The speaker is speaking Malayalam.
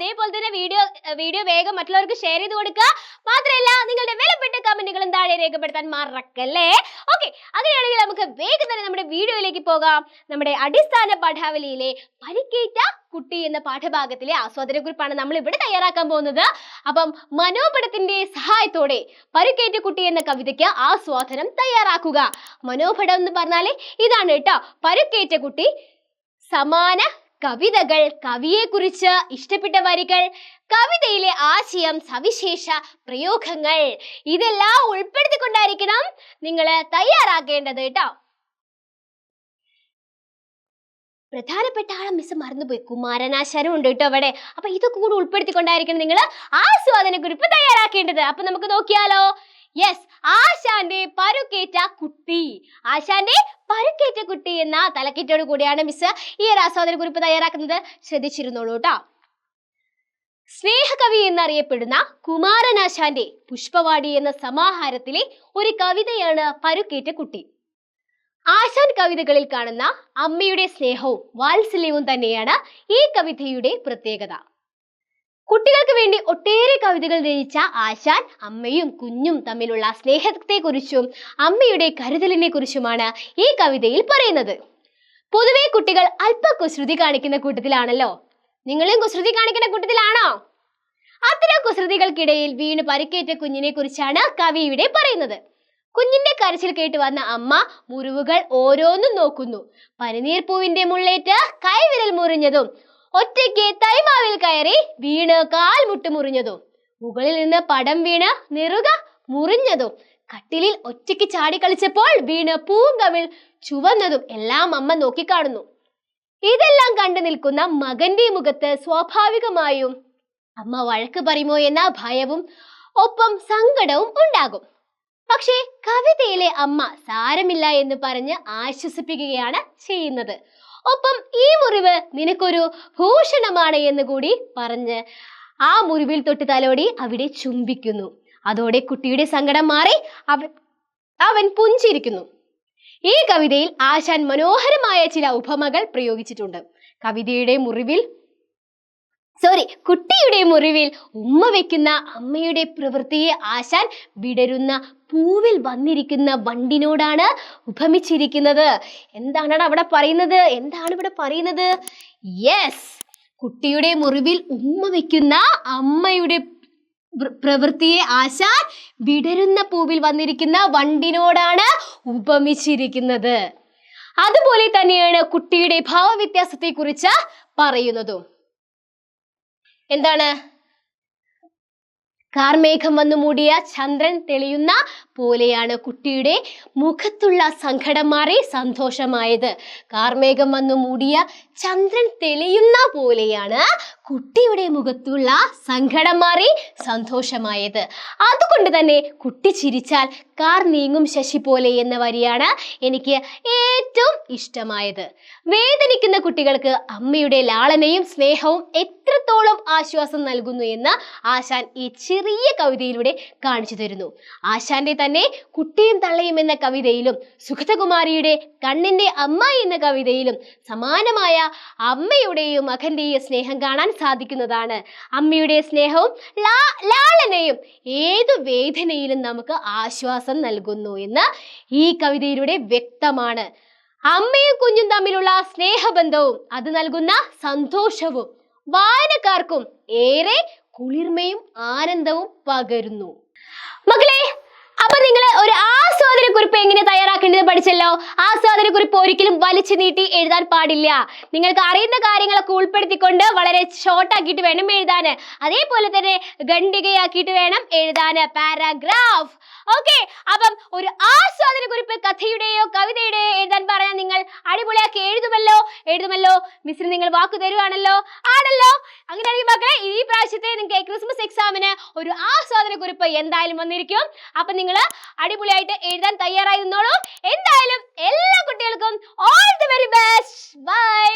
അതേപോലെ തന്നെ വീഡിയോ വേഗം മറ്റുള്ളവർക്ക് ഷെയർ ചെയ്ത് കൊടുക്കുക. മാത്രമല്ല നിങ്ങളുടെ വിലപ്പെട്ട കമന്റുകളും താഴെ രേഖപ്പെടുത്താൻ മറക്കല്ലേ. ഓക്കെ, അങ്ങനെയാണെങ്കിൽ നമുക്ക് വേഗം തന്നെ നമ്മുടെ വീഡിയോയിലേക്ക് പോകാം. നമ്മുടെ അടിസ്ഥാന പാഠാവലിയിലെ പരിക്കേറ്റ കുട്ടി എന്ന പാഠഭാഗത്തിലെ ആസ്വാദന കുറിപ്പാണ് നമ്മൾ ഇവിടെ തയ്യാറാക്കാൻ പോകുന്നത്. അപ്പം മനോപടത്തിന്റെ സഹായത്തോടെ പരിക്കേറ്റ കുട്ടി എന്ന കവിതയ്ക്ക് ആസ്വാദനം തയ്യാറാക്കുക. മനോപടം എന്ന് പറഞ്ഞാല് ഇതാണ് കേട്ടോ. പരിക്കേറ്റ കുട്ടി, സമാന കവിതകൾ, കവിയെ കുറിച്ച് ഇഷ്ടപ്പെട്ട വരികൾ, കവിതയിലെ ആശയം, സവിശേഷ പ്രയോഗങ്ങൾ, ഇതെല്ലാം ഉൾപ്പെടുത്തിക്കൊണ്ടായിരിക്കണം നിങ്ങൾ തയ്യാറാക്കേണ്ടത് കേട്ടോ. പ്രധാനപ്പെട്ട ആളെ മിസ് മറന്നുപോയി, കുമാരനാശാനും ഉണ്ട് കേട്ടോ അവിടെ. അപ്പൊ ഇതൊക്കെ കൂടി ഉൾപ്പെടുത്തിക്കൊണ്ടായിരിക്കണം നിങ്ങൾ ആസ്വാദന കുറിപ്പ് തയ്യാറാക്കേണ്ടത്. അപ്പൊ നമുക്ക് നോക്കിയാലോ. യെസ്, ആശാന്റെ പരുക്കേറ്റ കുട്ടി. ആശാന്റെ പരുക്കേറ്റ കുട്ടി എന്ന തലക്കെട്ടോട് കൂടിയാണ് മിസ് ഈ ഒരു ആസ്വാദന കുറിപ്പ് തയ്യാറാക്കുന്നത്. ശ്രദ്ധിച്ചിരുന്നോളൂ കേട്ടോ. സ്നേഹകവി എന്നറിയപ്പെടുന്ന കുമാരനാശാന്റെ പുഷ്പവാടി എന്ന സമാഹാരത്തിലെ ഒരു കവിതയാണ് പരുക്കേറ്റ കുട്ടി. ആശാൻ കവിതകളിൽ കാണുന്ന അമ്മയുടെ സ്നേഹവും വാത്സല്യവും തന്നെയാണ് ഈ കവിതയുടെ പ്രത്യേകത. കുട്ടികൾക്ക് വേണ്ടി ഒട്ടേറെ കവിതകൾ രചിച്ച ആശാൻ അമ്മയും കുഞ്ഞും തമ്മിലുള്ള സ്നേഹത്തെക്കുറിച്ചും അമ്മയുടെ കരുതലിനെ കുറിച്ചുമാണ് ഈ കവിതയിൽ പറയുന്നത്. പൊതുവെ കുട്ടികൾ അല്പ കുസൃതി കാണിക്കുന്ന കൂട്ടത്തിലാണല്ലോ. നിങ്ങളും കുസൃതി കാണിക്കുന്ന കൂട്ടത്തിലാണോ? അത്തരം കുസൃതികൾക്കിടയിൽ വീണ് പരിക്കേറ്റ കുഞ്ഞിനെ കുറിച്ചാണ് കവി ഇവിടെ പറയുന്നത്. കുഞ്ഞിന്റെ കരച്ചിൽ കേട്ട് വന്ന അമ്മ മുറിവുകൾ ഓരോന്നും നോക്കുന്നു. പനിനീർ പൂവിന്റെ മുള്ളേറ്റ് കൈവിരൽ മുറിഞ്ഞതും, ഒറ്റയ്ക്ക് തൈമാവിൽ കയറി വീണ് കാൽമുട്ട് മുറിഞ്ഞതും, മുകളിൽ നിന്ന് പടം വീണ് നെറുക മുറിഞ്ഞതും, കട്ടിലിൽ ഒറ്റയ്ക്ക് ചാടി കളിച്ചപ്പോൾ വീണ് പൂങ്കവിൾ ചുവന്നതും എല്ലാം അമ്മ നോക്കിക്കാണുന്നു. ഇതെല്ലാം കണ്ടു നിൽക്കുന്ന മകന്റെ മുഖത്ത് സ്വാഭാവികമായും അമ്മ വഴക്ക് പറയുമോ എന്ന ഭയവും ഒപ്പം സങ്കടവും ഉണ്ടാകും. പക്ഷേ കവിതയിലെ അമ്മ സാരമില്ല എന്ന് പറഞ്ഞ് ആശ്വസിപ്പിക്കുകയാണ് ചെയ്യുന്നത്. ഒപ്പം ഈ മുറിവ് നിനക്കൊരു ഭൂഷണമാണ് എന്ന് കൂടി പറഞ്ഞ് ആ മുറിവിൽ തൊട്ട് തലോടി അവിടെ ചുംബിക്കുന്നു. അതോടെ കുട്ടിയുടെ സങ്കടം മാറി അവൻ പുഞ്ചിരിക്കുന്നു. ഈ കവിതയിൽ ആശാൻ മനോഹരമായ ചില ഉപമകൾ പ്രയോഗിച്ചിട്ടുണ്ട്. കുട്ടിയുടെ മുറിവിൽ ഉമ്മ വെക്കുന്ന അമ്മയുടെ പ്രവൃത്തിയെ ആശാൻ വിടരുന്ന പൂവിൽ വന്നിരിക്കുന്ന വണ്ടിനോടാണ് ഉപമിച്ചിരിക്കുന്നത്. എന്താണ് ഇവിടെ പറയുന്നത്? യെസ്, കുട്ടിയുടെ മുറിവിൽ ഉമ്മ വെക്കുന്ന അമ്മയുടെ പ്രവൃത്തിയെ ആശാൻ വിടരുന്ന പൂവിൽ വന്നിരിക്കുന്ന വണ്ടിനോടാണ് ഉപമിച്ചിരിക്കുന്നത്. അതുപോലെ തന്നെയാണ് കുട്ടിയുടെ ഭാവവ്യത്യാസത്തെ കുറിച്ച് പറയുന്നതും. എന്താണ്? കാർമേഘം വന്നു മൂടിയ ചന്ദ്രൻ തെളിയുന്ന പോലെയാണ് കുട്ടിയുടെ മുഖത്തുള്ള സങ്കടം മാറി സന്തോഷമായത്. കാർമേഘം വന്നു മൂടിയ ചന്ദ്രൻ തെളിയുന്ന പോലെയാണ് കുട്ടിയുടെ മുഖത്തുള്ള സങ്കടം മാറി സന്തോഷമായത്. അതുകൊണ്ട് തന്നെ കുട്ടി ചിരിച്ചാൽ കാർ നീങ്ങും ശശി പോലെ എന്ന വരിയാണ് എനിക്ക് ഏറ്റവും ഇഷ്ടമായത്. വേദനിക്കുന്ന കുട്ടികൾക്ക് അമ്മയുടെ ലാളനയും സ്നേഹവും എത്രത്തോളം ആശ്വാസം നൽകുന്നു എന്ന് ആശാൻ ഈ ചെറിയ കവിതയിലൂടെ കാണിച്ചു തരുന്നു. ആശാന്റെ തന്നെ കുട്ടിയും തള്ളയും എന്ന കവിതയിലും സുഗതകുമാരിയുടെ കണ്ണിന്റെ അമ്മ എന്ന കവിതയിലും സമാനമായ അമ്മയുടെയും മകന്റെയും സ്നേഹം കാണാൻ സാധിക്കുന്നതാണ്. അമ്മയുടെ സ്നേഹവും ലാളനയും ഏതു വേദനയിലും നമുക്ക് ആശ്വാസം നൽകുന്നു എന്ന് ഈ കവിതയിലൂടെ വ്യക്തമാണ്. അമ്മയും കുഞ്ഞും തമ്മിലുള്ള സ്നേഹബന്ധവും അത് നൽകുന്ന സന്തോഷവും വായനക്കാർക്കും ഏറെ കുളിർമയും ആനന്ദവും പകരുന്നു. മക്കളെ, അപ്പൊ നിങ്ങൾ ഒരു ആസ്വാദന കുറിപ്പ് എങ്ങനെ തയ്യാറാക്കേണ്ടത് പഠിച്ചല്ലോ. ആസ്വാദന കുറിപ്പ് ഒരിക്കലും വലിച്ചു നീട്ടി എഴുതാൻ പാടില്ല. നിങ്ങൾക്ക് അറിയുന്ന കാര്യങ്ങളൊക്കെ ഉൾപ്പെടുത്തിക്കൊണ്ട് വളരെ ഷോർട്ട് ആക്കിയിട്ട് വേണം എഴുതാൻ. അതേപോലെ തന്നെ ഖണ്ഡികയാക്കിയിട്ട് വേണം എഴുതാൻ, പാരാഗ്രാഫ്. ഓക്കെ, അപ്പം ഒരു ആസ്വാദന കുറിപ്പ് കഥയുടെയോ കവിതയുടെയോ എഴുതാൻ പറഞ്ഞാൽ നിങ്ങൾ അടിപൊളിയാക്കി എഴുതുമല്ലോ. മിസ്സിന് നിങ്ങൾ വാക്ക് തരുവാണല്ലോ. അങ്ങനെയാണെങ്കിൽ മക്കളെ, ഈ പ്രാവശ്യത്തെ നിങ്ങൾക്ക് ക്രിസ്മസ് എക്സാമിന് ഒരു ആസ്വാദന കുറിപ്പ് എന്തായാലും വന്നിരിക്കും. അപ്പൊ നിങ്ങൾ അടിപൊളിയായിട്ട് എഴുതാൻ തയ്യാറായി നിന്നോളൂ. എന്തായാലും എല്ലാ കുട്ടികൾക്കും all the very best. By.